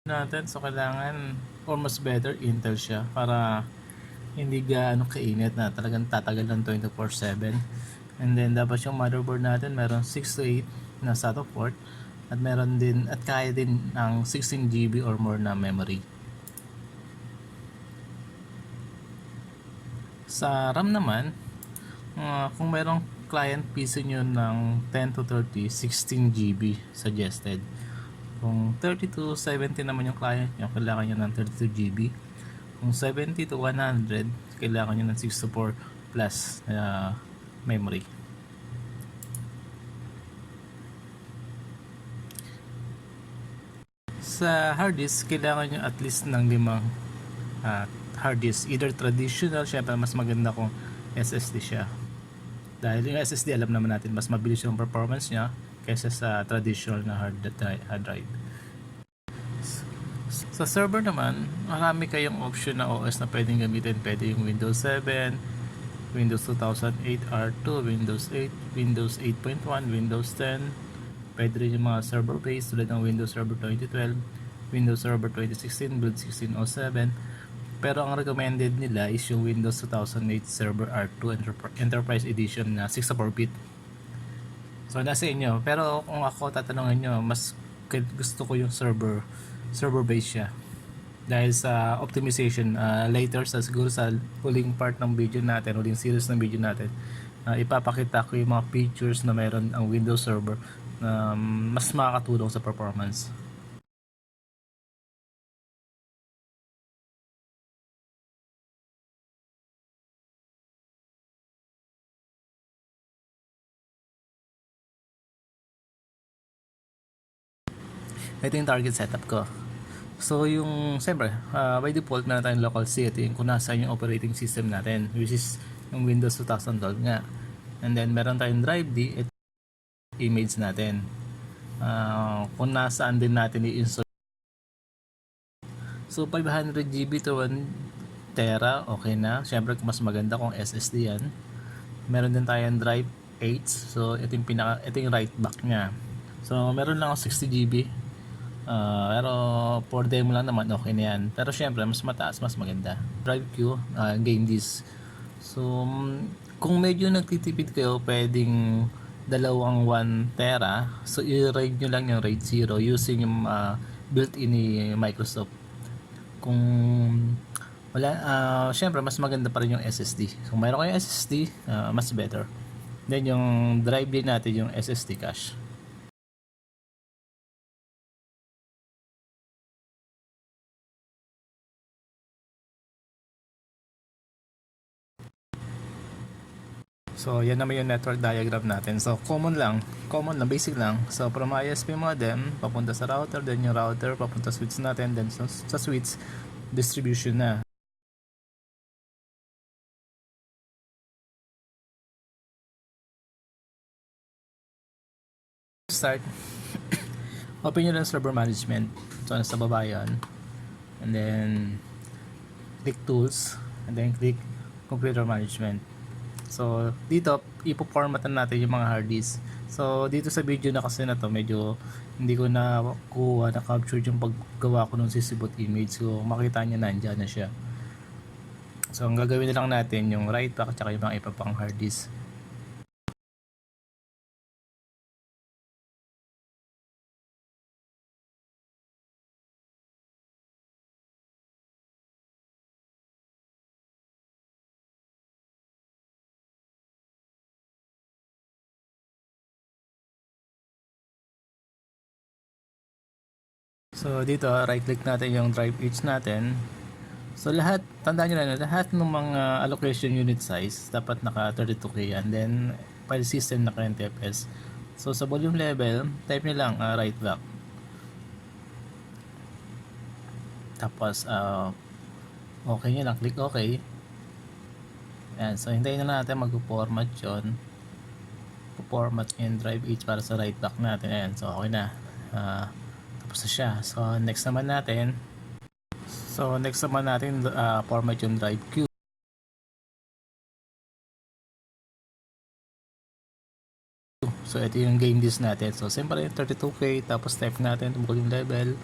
natin, so kailangan or mas better Intel siya para hindi gaano kainit na talagang tatagal ng 24/7. And then dapat yung motherboard natin meron 6 to 8 na SATA port at meron din at kaya din ng 16 GB or more na memory. Sa RAM naman, kung merong client PC nyo ng 10 to 30, 16 GB suggested. Kung 30 to 70 naman yung client nyo, kailangan nyo ng 32 GB. Kung 70 to 100, kailangan nyo ng 64 plus memory. Sa hard disk, kailangan nyo at least ng 5 hard disk. Either traditional, syempre mas maganda kung SSD siya. Dahil yung SSD, alam naman natin, mas mabilis yung performance niya kaysa sa traditional na hard drive. Sa server naman, marami kayong option na OS na pwedeng gamitin. Pwede yung Windows 7, Windows 2008 R2, Windows 8, Windows 8.1, Windows 10. Pwede rin yung mga server based tulad ng Windows Server 2012, Windows Server 2016, Build 1607. Pero ang recommended nila is yung Windows 2008 Server R2 Enterprise Edition na 64-bit. So nasa inyo. Pero kung ako tatanungin nyo, mas gusto ko yung server based siya. Dahil sa optimization, later siguro sa huling part ng video natin, huling series ng video natin, ipapakita ko yung mga features na meron ang Windows Server na mas makakatulong sa performance. Ito yung target setup ko. So yung siyempre, by default meron tayong local C. Ito yung kung nasa yung operating system natin, which is yung Windows 2012 nga. And then meron tayong drive D. Ito image natin. Kung nasaan din natin i-install. So 500 GB to 1 tera, okay na. Siyempre mas maganda kung SSD yan. Meron din tayong drive 8. So ito yung right back niya. So meron lang ako 60 GB. Pero for demo lang naman okay na yan. Pero syempre mas mataas, mas maganda. Drive Q, game disk. So kung medyo nagtitipid kayo, pwedeng dalawang 1 tera. So i-RAID nyo lang yung RAID 0 using yung built-in ni Microsoft. Kung wala, syempre mas maganda pa rin yung SSD. Kung mayroon kayong SSD, mas better. Then yung drive din natin yung SSD cache. So, yan naman yung network diagram natin. So, common lang, basic lang. So, from ISP modem, papunta sa router, then yung router, papunta sa switch natin, then sa switch, distribution na. Start, open nyo lang server management. So, nasa baba yun. And then, click tools, and then click computer management. So, dito, ipo-formatan natin yung mga hard disk. So, dito sa video na kasi na to, medyo hindi ko na kuha na capture yung paggawa ko ng sisibot image. So, makita niya nandiyan na siya. So, ang gagawin na lang natin yung write back at yung mga iba pang hard disk. So dito, right click natin yung drive H natin. So lahat, tandaan nyo na lahat ng mga allocation unit size dapat naka 32K and then file system naka NTFS. So sa volume level, type nyo lang right back. Tapos okay nyo lang, click okay. Ayan, so hintayin na natin mag-format yun. Po-format yung drive H para sa right back natin. Ayan, so okay na. Tapos na siya. So next naman natin format yung drive Q. So ito yung game disk natin. So simple yung 32K, tapos type natin volume level.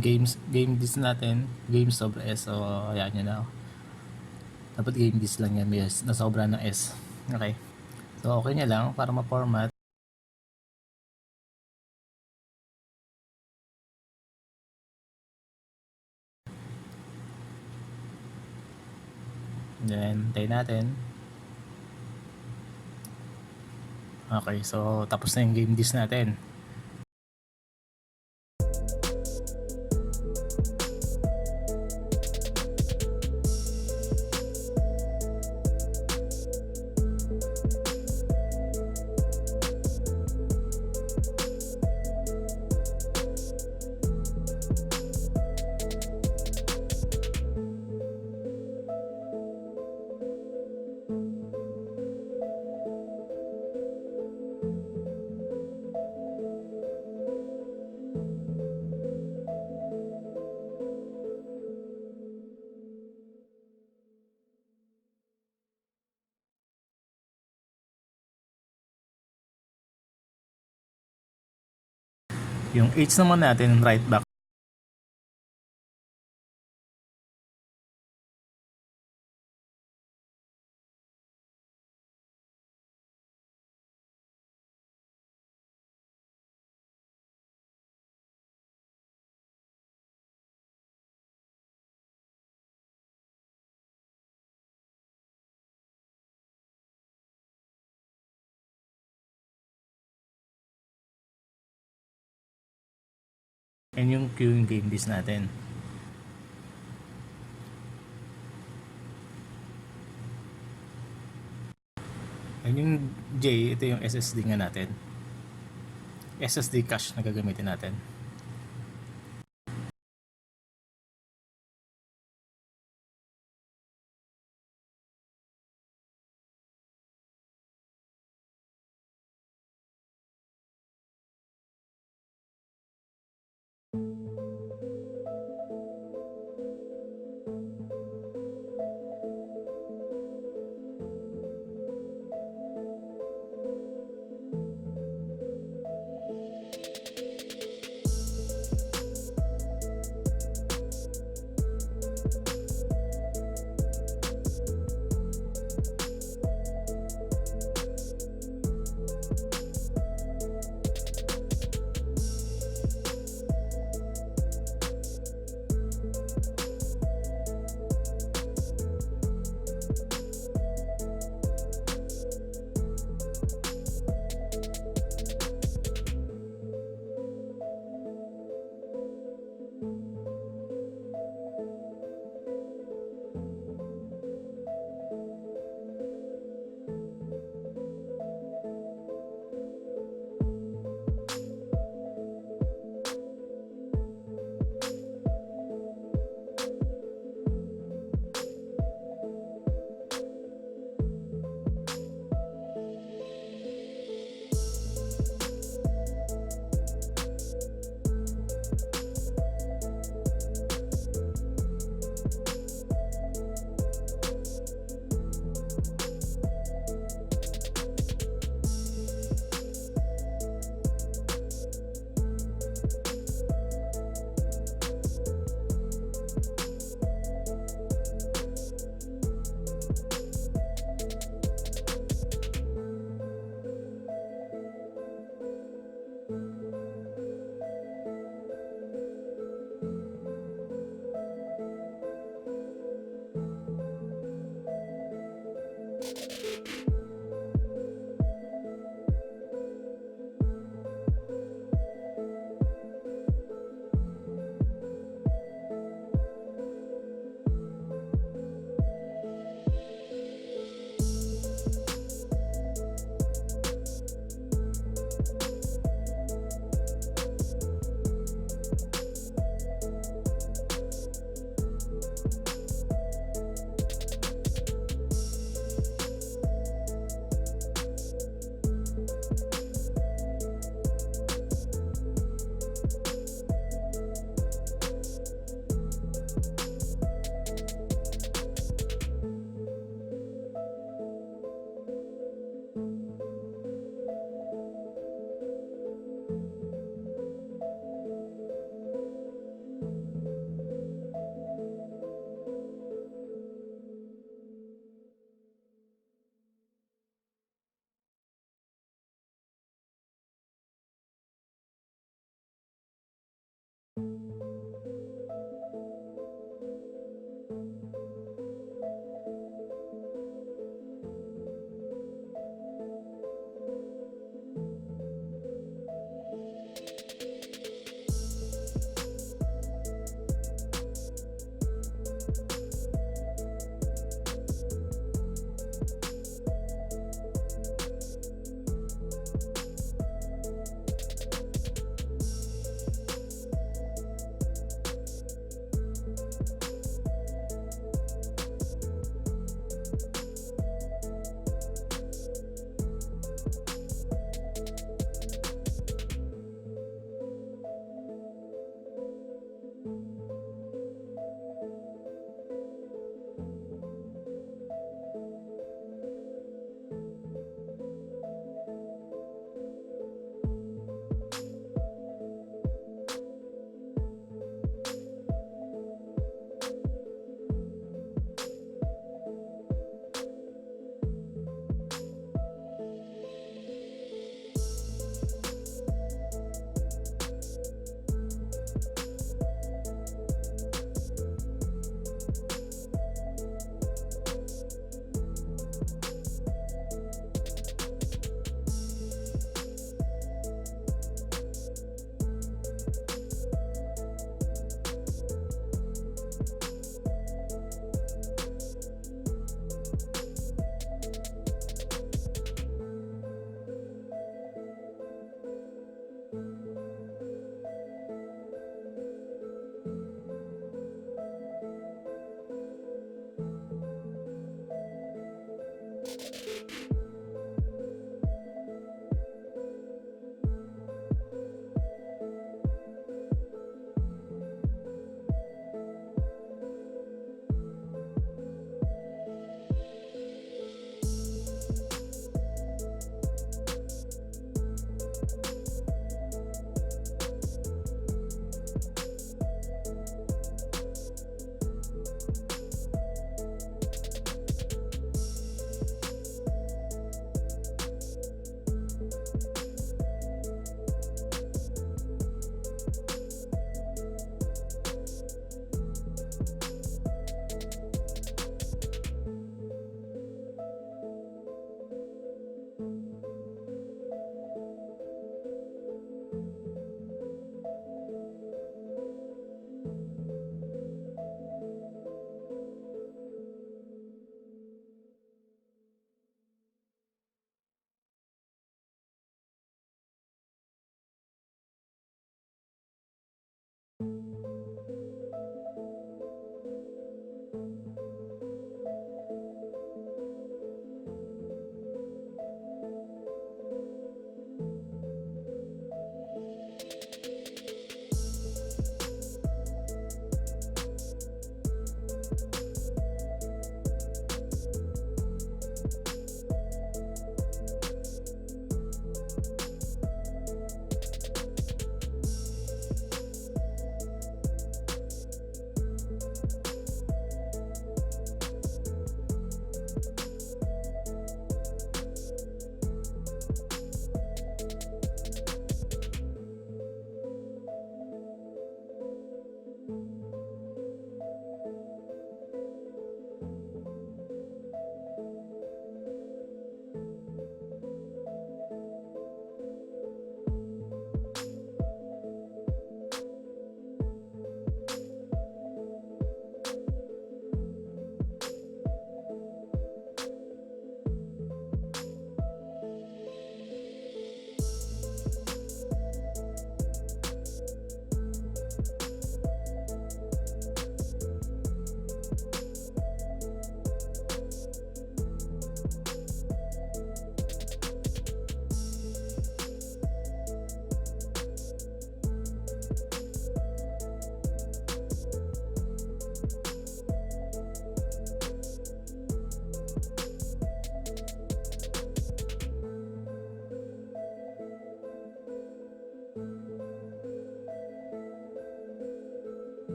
game disk natin, game sobre S. So ayan yun na. Dapat game disk lang yan, may nasobra ng S. Okay. So okay niya lang para ma-format. Then tayo natin. Okay, so tapos na yung game disk natin. Yung H naman natin, right back. And yung Q yung game disk natin. And yung J, ito yung SSD nga natin. SSD cache na gagamitin natin.